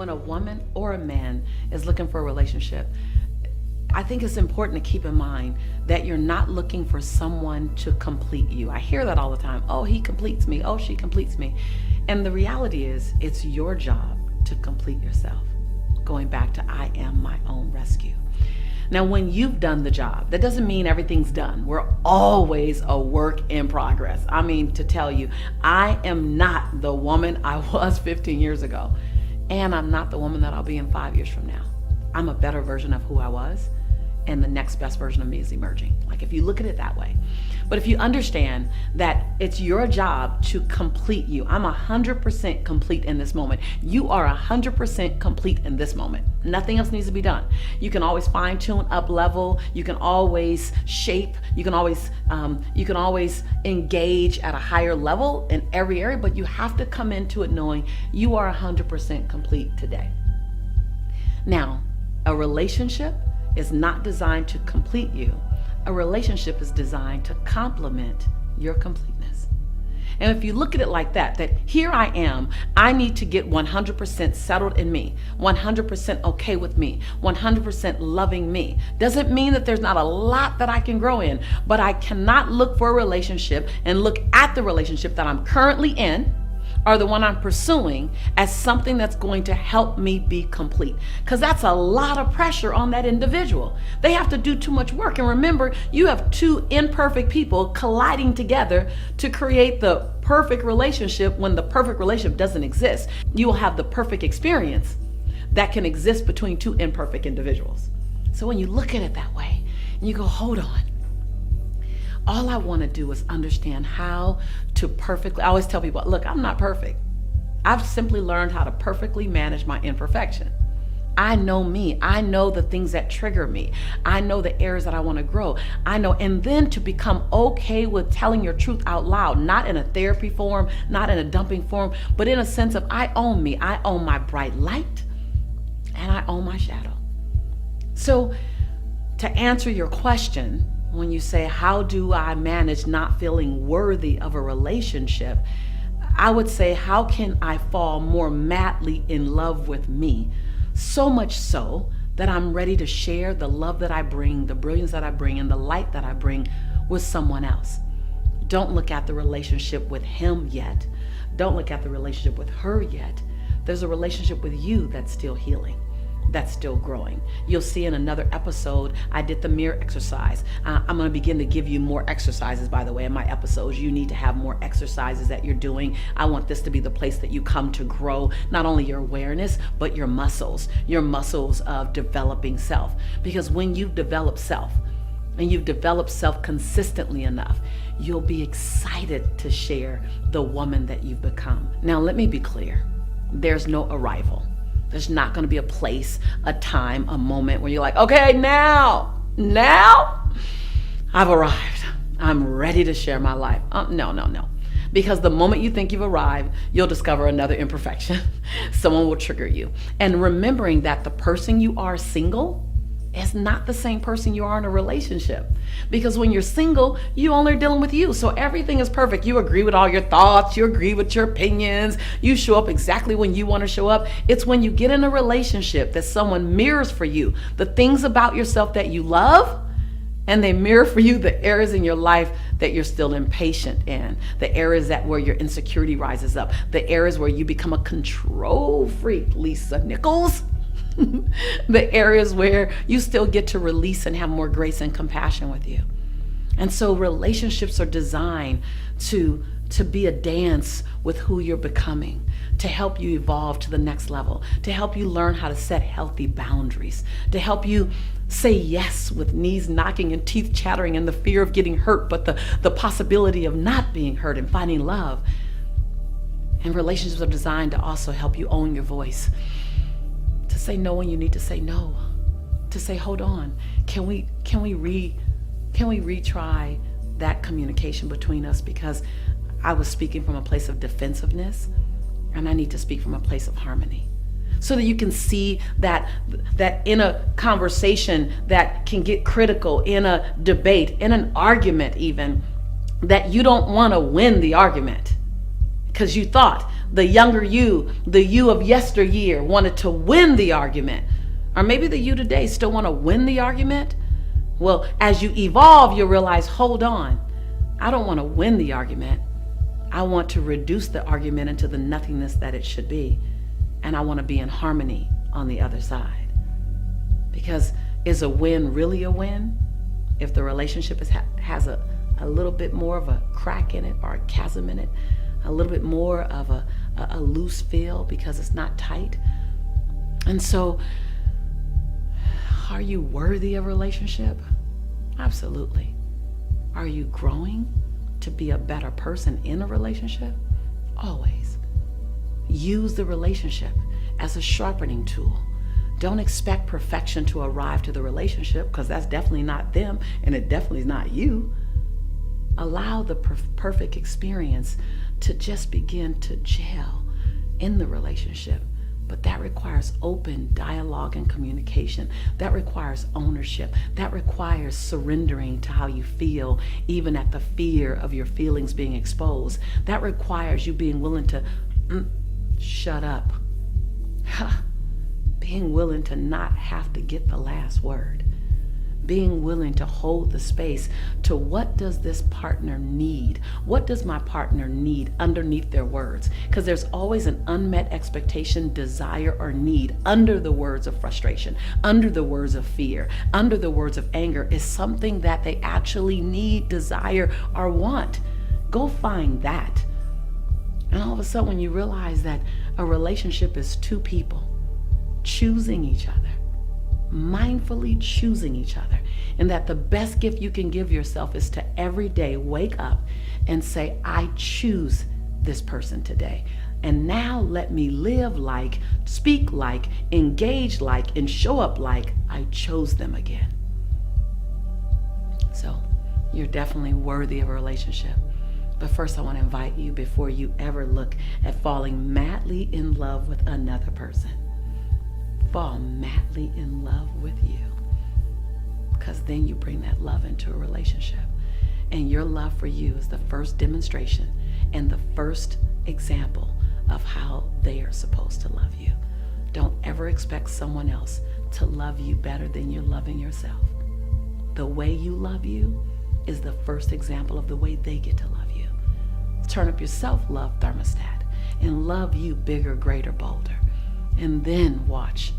when a woman or a man is looking for a relationship, I think it's important to keep in mind that you're not looking for someone to complete you. I hear that all the time. Oh, he completes me. Oh, she completes me. And the reality is, it's your job to complete yourself. Going back to I am my own rescue. Now, when you've done the job, that doesn't mean everything's done. We're always a work in progress. I mean, to tell you, I am not the woman I was 15 years ago. And I'm not the woman that I'll be in 5 years from now. I'm a better version of who I was. And the next best version of me is emerging. Like, if you look at it that way. But if you understand that it's your job to complete you, I'm 100% complete in this moment. You are 100% complete in this moment. Nothing else needs to be done. You can always fine tune, up level. You can always shape. You can always engage at a higher level in every area. But you have to come into it knowing you are 100% complete today. Now, a relationship is not designed to complete you. A relationship is designed to complement your completeness. And if you look at it like that here I am, I need to get 100% settled in me, 100% okay with me, 100% loving me. Doesn't mean that there's not a lot that I can grow in, but I cannot look for a relationship and look at the relationship that I'm currently in or the one I'm pursuing as something that's going to help me be complete. Because that's a lot of pressure on that individual. They have to do too much work. And remember, you have two imperfect people colliding together to create the perfect relationship when the perfect relationship doesn't exist. You will have the perfect experience that can exist between two imperfect individuals. So when you look at it that way, and you go, hold on. All I want to do is understand how to perfectly, I always tell people, look, I'm not perfect. I've simply learned how to perfectly manage my imperfection. I know me. I know the things that trigger me. I know the areas that I want to grow. I know, and then to become okay with telling your truth out loud, not in a therapy form, not in a dumping form, but in a sense of I own me. I own my bright light and I own my shadow. So to answer your question, when you say, how do I manage not feeling worthy of a relationship? I would say, how can I fall more madly in love with me? So much so that I'm ready to share the love that I bring, the brilliance that I bring, and the light that I bring with someone else. Don't look at the relationship with him yet. Don't look at the relationship with her yet. There's a relationship with you that's still healing, that's still growing. You'll see in another episode, I did the mirror exercise. I'm going to begin to give you more exercises, by the way, in my episodes. You need to have more exercises that you're doing. I want this to be the place that you come to grow, not only your awareness, but your muscles of developing self. Because when you've developed self, and you've developed self consistently enough, you'll be excited to share the woman that you've become. Now, let me be clear. There's no arrival. There's not going to be a place, a time, a moment where you're like, okay, now I've arrived. I'm ready to share my life. No. Because the moment you think you've arrived, you'll discover another imperfection. Someone will trigger you. And remembering that the person you are single is not the same person you are in a relationship. Because when you're single, you only are dealing with you. So everything is perfect. You agree with all your thoughts. You agree with your opinions. You show up exactly when you want to show up. It's when you get in a relationship that someone mirrors for you the things about yourself that you love, and they mirror for you the areas in your life that you're still impatient in, the areas where your insecurity rises up, the areas where you become a control freak, Lisa Nichols. The areas where you still get to release and have more grace and compassion with you. And so relationships are designed to be a dance with who you're becoming, to help you evolve to the next level, to help you learn how to set healthy boundaries, to help you say yes with knees knocking and teeth chattering and the fear of getting hurt, but the possibility of not being hurt and finding love. And relationships are designed to also help you own your voice, to say no when you need to say no, to say, hold on, can we retry that communication between us, because I was speaking from a place of defensiveness and I need to speak from a place of harmony. So that you can see that in a conversation that can get critical, in a debate, in an argument even, that you don't want to win the argument because you thought the younger you, the you of yesteryear, wanted to win the argument. Or maybe the you today still want to win the argument. Well, as you evolve, you'll realize, hold on, I don't want to win the argument. I want to reduce the argument into the nothingness that it should be. And I want to be in harmony on the other side. Because is a win really a win? If the relationship has a little bit more of a crack in it or a chasm in it, a little bit more of a loose feel because it's not tight. And so, are you worthy of a relationship? Absolutely. Are you growing to be a better person in a relationship? Always. Use the relationship as a sharpening tool. Don't expect perfection to arrive to the relationship, because that's definitely not them and it definitely is not you. Allow the perfect experience to just begin to gel in the relationship. But that requires open dialogue and communication. That requires ownership. That requires surrendering to how you feel, even at the fear of your feelings being exposed. That requires you being willing to shut up. Being willing to not have to get the last word. Being willing to hold the space to what does this partner need? What does my partner need underneath their words? Because there's always an unmet expectation, desire, or need under the words of frustration, under the words of fear, under the words of anger is something that they actually need, desire, or want. Go find that. And all of a sudden, when you realize that a relationship is two people choosing each other, mindfully choosing each other, and that the best gift you can give yourself is to every day wake up and say, I choose this person today. And now let me live like, speak like, engage like, and show up like I chose them again. So you're definitely worthy of a relationship. But first I want to invite you, before you ever look at falling madly in love with another person, fall madly in love with you. Because then you bring that love into a relationship. And your love for you is the first demonstration and the first example of how they are supposed to love you. Don't ever expect someone else to love you better than you're loving yourself. The way you love you is the first example of the way they get to love you. Turn up your self-love thermostat and love you bigger, greater, bolder. And then watch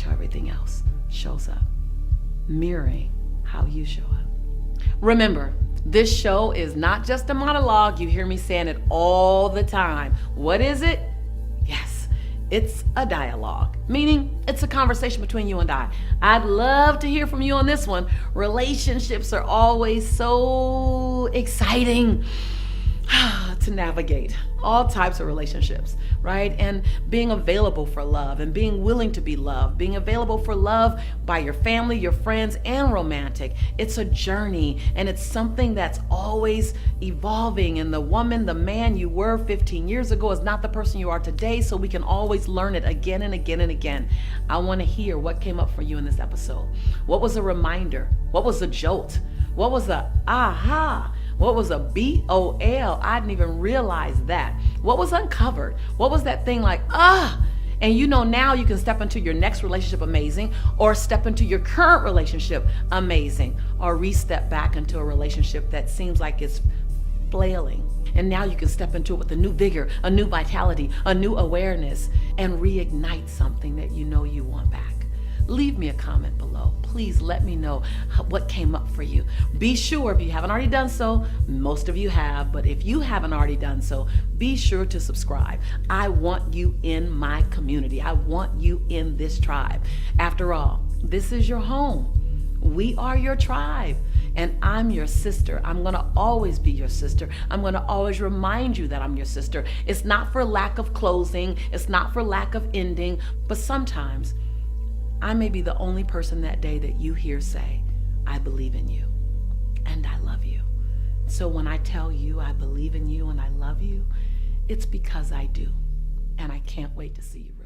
how everything else shows up, mirroring how you show up. Remember, this show is not just a monologue. You hear me saying it all the time. What is it? Yes, it's a dialogue, meaning it's a conversation between you and I. I'd love to hear from you on this one. Relationships are always so exciting to navigate, all types of relationships, right? And being available for love and being willing to be loved, being available for love by your family, your friends, and romantic. It's a journey, and it's something that's always evolving. And the woman, the man you were 15 years ago is not the person you are today, so we can always learn it again and again and again. I want to hear what came up for you in this episode. What was a reminder? What was a jolt? What was a aha? What was a BOL? I didn't even realize that. What was uncovered? What was that thing like, And you know, now you can step into your next relationship amazing, or step into your current relationship amazing, or re-step back into a relationship that seems like it's flailing. And now you can step into it with a new vigor, a new vitality, a new awareness, and reignite something that you know you want back. Leave me a comment below. Please let me know what came up for you. Be sure, if you haven't already done so, most of you have, but if you haven't already done so, be sure to subscribe. I want you in my community. I want you in this tribe. After all, this is your home. We are your tribe. And I'm your sister. I'm going to always be your sister. I'm going to always remind you that I'm your sister. It's not for lack of closing. It's not for lack of ending. But sometimes I may be the only person that day that you hear say, I believe in you and I love you. So when I tell you I believe in you and I love you, it's because I do. And I can't wait to see you.